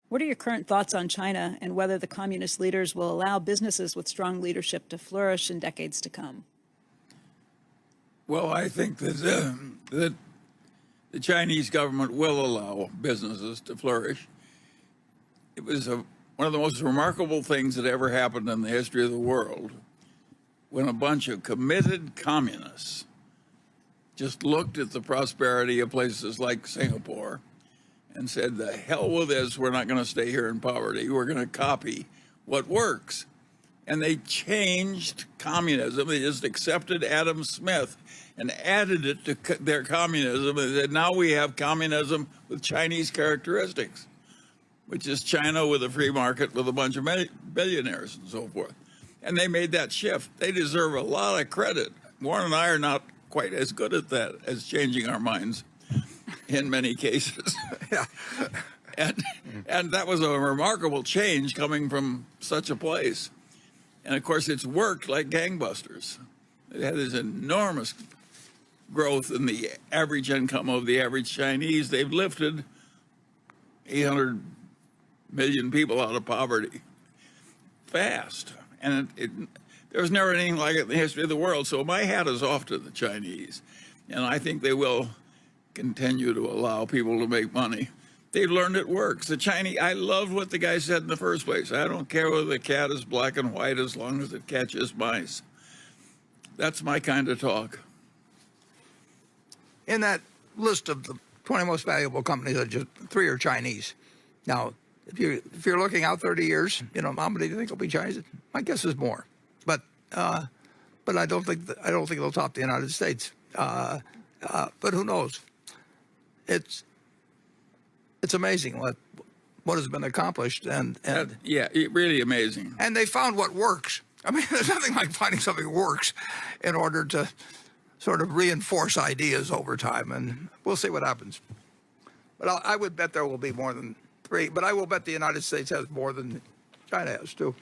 What are your current thoughts on China and whether the communist leaders will allow businesses with strong leadership to flourish in decades to come? Well, I think that the Chinese government will allow businesses to flourish. It was one of the most remarkable things that ever happened in the history of the world when a bunch of committed communists just looked at the prosperity of places like Singapore and said, the hell with this, we're not going to stay here in poverty. We're going to copy what works. And they changed communism. They just accepted Adam Smith and added it to their communism. And said, now we have communism with Chinese characteristics, which is China with a free market with a bunch of billionaires and so forth. And they made that shift. They deserve a lot of credit. Warren and I are not quite as good at that as changing our minds in many cases. Yeah. And that was a remarkable change coming from such a place. And of course, it's worked like gangbusters. It had this enormous growth in the average income of the average Chinese. They've lifted 800 million people out of poverty fast. And there was never anything like it in the history of the world. So my hat is off to the Chinese. And I think they will continue to allow people to make money. They've learned it works. The Chinese, I loved what the guy said in the first place. I don't care whether the cat is black and white as long as it catches mice. That's my kind of talk. In that list of the 20 most valuable companies, just 3 are Chinese. Now, if you're looking out 30 years, how many do you think will be Chinese? My guess is more, but I don't think they'll top the United States. But who knows? It's amazing what has been accomplished, and yeah, really amazing. And they found what works. I mean, there's nothing like finding something that works in order to sort of reinforce ideas over time, and we'll see what happens. But I would bet there will be more than 3, but I will bet the United States has more than China has, too.